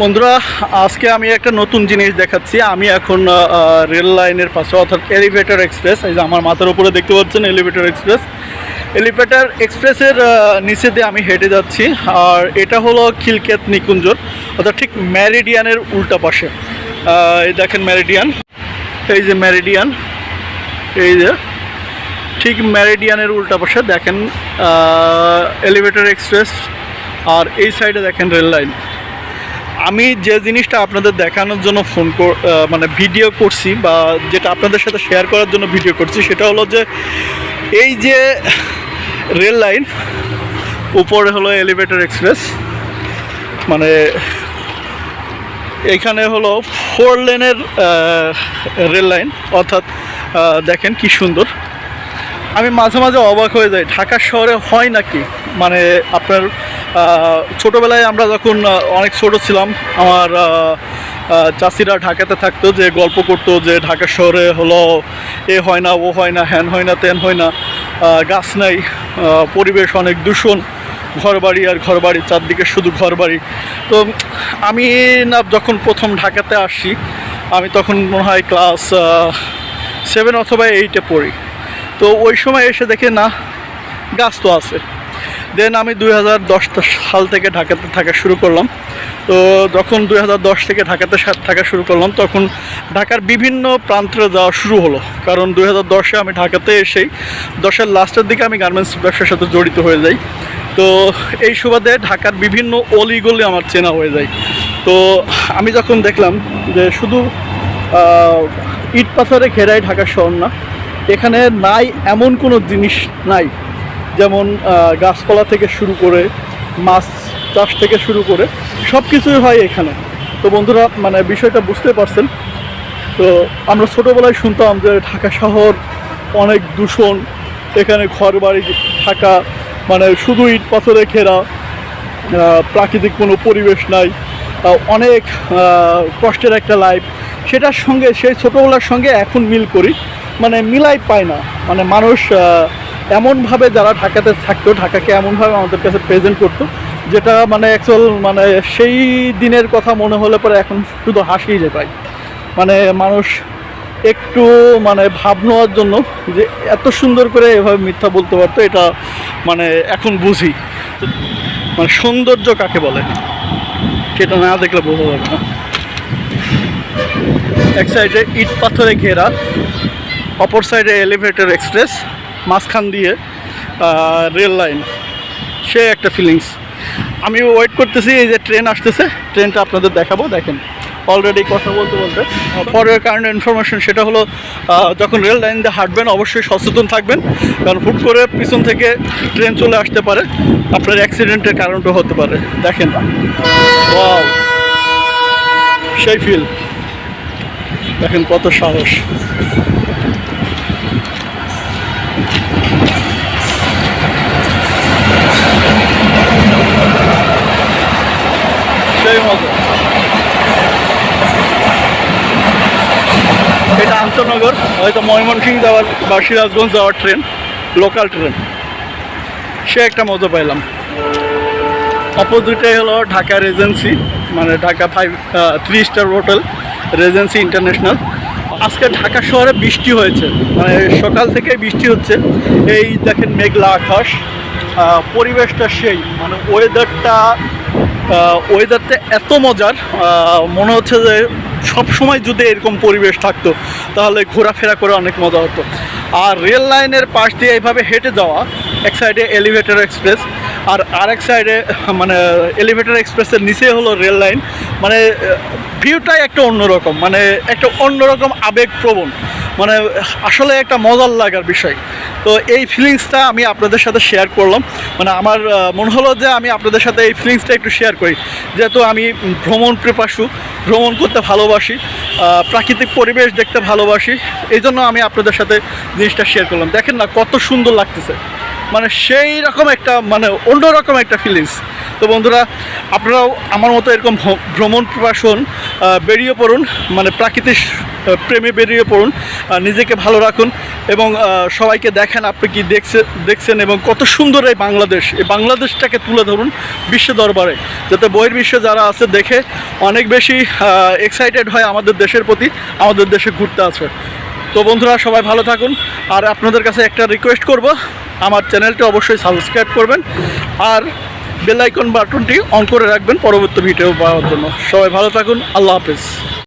বন্ধুরা, আজকে আমি একটা নতুন জিনিস দেখাচ্ছি। আমি এখন রেল লাইনের পাশে, অর্থাৎ এলিভেটর এক্সপ্রেস, এই যে আমার মাথার উপরে দেখতে পাচ্ছেন এলিভেটর এক্সপ্রেসের নিচে দিয়ে আমি হেঁটে যাচ্ছি। আর এটা হলো খিলক্ষেত নিকুঞ্জর, অর্থাৎ ঠিক মেরিডিয়ানের উল্টা পাশে। এই দেখেন মেরিডিয়ান, এই যে মেরিডিয়ান, এই যে ঠিক মেরিডিয়ানের উল্টা পাশে দেখেন এলিভেটর এক্সপ্রেস, আর এই সাইডে দেখেন রেল লাইন। আমি যে জিনিসটা আপনাদের দেখানোর জন্য ভিডিও করছি, বা যেটা আপনাদের সাথে শেয়ার করার জন্য ভিডিও করছি, সেটা হলো যে এই যে রেল লাইন, উপরে হলো এলিভেটর এক্সপ্রেস, মানে এখানে হলো 4 লেনের রেল লাইন, অর্থাৎ দেখেন কি সুন্দর। আমি মাঝে মাঝে অবাক হয়ে যাই, ঢাকা শহরে হয় নাকি। মানে আপনার ছোটোবেলায় আমরা যখন অনেক ছোট ছিলাম, আমার চাচিরা ঢাকাতে থাকতো, যে গল্প করতো যে ঢাকা শহরে হলো এ হয় না, ও হয় না, হ্যান হয় না, তেন হয় না, গাছ নাই, পরিবেশ অনেক দূষণ, ঘরবাড়ি আর ঘরবাড়ি, চারদিকে শুধু ঘরবাড়ি। তো আমি যখন প্রথম ঢাকাতে আসি, আমি তখন মনে হয় ক্লাস 7 অথবা 8-এ পড়ি। তো ওই সময় এসে দেখে না, গাছ তো আছে। দেন আমি 2010 সাল থেকে ঢাকাতে থাকা শুরু করলাম। তো যখন 2010 থেকে ঢাকাতে থাকা শুরু করলাম, তখন ঢাকার বিভিন্ন প্রান্তে যাওয়া শুরু হলো। কারণ 2010-এ আমি ঢাকাতে এসেই 10-এর লাস্টের দিকে আমি গার্মেন্টস ব্যবসার সাথে জড়িত হয়ে যাই। তো এই সুবাদে ঢাকার বিভিন্ন অলিগলি আমার চেনা হয়ে যায়। তো আমি যখন দেখলাম যে শুধু ইট পাথরে ঘেরাই ঢাকা শহর না, এখানে নাই এমন কোনো জিনিস নাই, যেমন গাছপালা থেকে শুরু করে মাছ চাষ থেকে শুরু করে সব কিছুই হয় এখানে। তো বন্ধুরা, মানে বিষয়টা বুঝতে পারছেন। তো আমরা ছোটোবেলায় শুনতাম যে ঢাকা শহর অনেক দূষণ, এখানে ঘরবাড়ি থাকা, মানে শুধু ইট পাথরে ঘেরা, প্রাকৃতিক কোনো পরিবেশ নাই, অনেক কষ্টের একটা লাইফ। সেটার সঙ্গে, সেই ছোটোবেলার সঙ্গে এখন মিল করি, মানে মিলাই পায় না। মানে মানুষ এমনভাবে, যারা ঢাকাতে থাকতো, ঢাকাকে এমনভাবে আমাদের কাছে প্রেজেন্ট করতো, যেটা মানে অ্যাকচুয়াল, মানে সেই দিনের কথা মনে হলে পরে এখন শুধু হাসিই যে পাই। মানে মানুষ একটু মানে ভাব নেওয়ার জন্য যে এত সুন্দর করে এভাবে মিথ্যা বলতে পারতো, এটা মানে এখন বুঝি। মানে সৌন্দর্য কাকে বলে, সেটা না দেখলে বোঝা যাবে না। এক সাইডে ইট পাথরে ঘেরা, অপর সাইডে এলিভেটর এক্সপ্রেস, মাঝখান দিয়ে রেল লাইন, সে একটা ফিলিংস। আমি ওয়েট করতেছি, এই যে ট্রেন আসতেছে, ট্রেনটা আপনাদের দেখাবো। দেখেন অলরেডি কথা বলতে বলতে পরের কারণে ইনফরমেশন, সেটা হলো যখন রেল লাইন দিয়ে হাঁটবেন অবশ্যই সচেতন থাকবেন, কারণ হুট করে পিছন থেকে ট্রেন চলে আসতে পারে, আপনার অ্যাক্সিডেন্টের কারণটা হতে পারে। দেখেন, ওয়াও, সেই ফিল, দেখেন কত সাহস। সেই মজা। এটা আন্তনগর, হয়তো ময়মনসিংহ যাওয়ার বা সিরাজগঞ্জ যাওয়ার ট্রেন, লোকাল ট্রেন, সে একটা মজা পাইলাম। অপোজিটে হলো ঢাকা রেজেন্সি, মানে Dhaka 3 star hotel Regency international. আজকে ঢাকা শহরে বৃষ্টি হয়েছে, মানে সকাল থেকে বৃষ্টি হচ্ছে। এই দেখেন মেঘলা আকাশ, পরিবেশটা সেই, মানে ওয়েদারটা এত মজার, মনে হচ্ছে যে সব সময় যদি এরকম পরিবেশ থাকতো তাহলে ঘোরাফেরা করে অনেক মজা হতো। আর রেল লাইনের পাশ দিয়ে এইভাবে হেঁটে যাওয়া, এক সাইডে এলিভেটর এক্সপ্রেস, আর আরেক সাইডে মানে এলিভেটর এক্সপ্রেসের নিচে হলো রেল লাইন। মানে ভিউটাই একটা অন্যরকম, মানে একটা অন্যরকম আবেগপ্রবণ, মানে আসলে একটা মজার লাগার বিষয়। তো এই ফিলিংসটা আমি আপনাদের সাথে শেয়ার করলাম। মানে আমার মনে হলো যে আমি আপনাদের সাথে এই ফিলিংসটা একটু শেয়ার করি, যেহেতু আমি ভ্রমণ পিপাসু, ভ্রমণ করতে ভালোবাসি, প্রাকৃতিক পরিবেশ দেখতে ভালোবাসি, এই জন্য আমি আপনাদের সাথে জিনিসটা শেয়ার করলাম। দেখেন না কত সুন্দর লাগতেছে, মানে সেই রকম একটা, মানে অন্যরকম একটা ফিলিংস। তো বন্ধুরা, আপনারাও আমার মতো এরকম ভ্রমণ পিপাসন বেরিয়ে পড়ুন, মানে প্রাকৃতিক প্রেমে বেরিয়ে পড়ুন, নিজেকে ভালো রাখুন, এবং সবাইকে দেখান আপনি কি দেখছেন এবং কত সুন্দর এই বাংলাদেশটাকে তুলে ধরুন বিশ্ব দরবারে, যাতে বহির্বিশ্বে যারা আছে দেখে অনেক বেশি এক্সাইটেড হয় আমাদের দেশের প্রতি, আমাদের দেশে ঘুরতে আছে। তো বন্ধুরা সবাই ভালো থাকুন, আর আপনাদের কাছে একটা রিকোয়েস্ট করব, আমার চ্যানেলটি অবশ্যই সাবস্ক্রাইব করবেন আর বেল আইকন বাটনটি অন করে রাখবেন পরবর্তী ভিডিও পাওয়ার জন্য। সবাই ভালো থাকুন, আল্লাহ হাফেজ।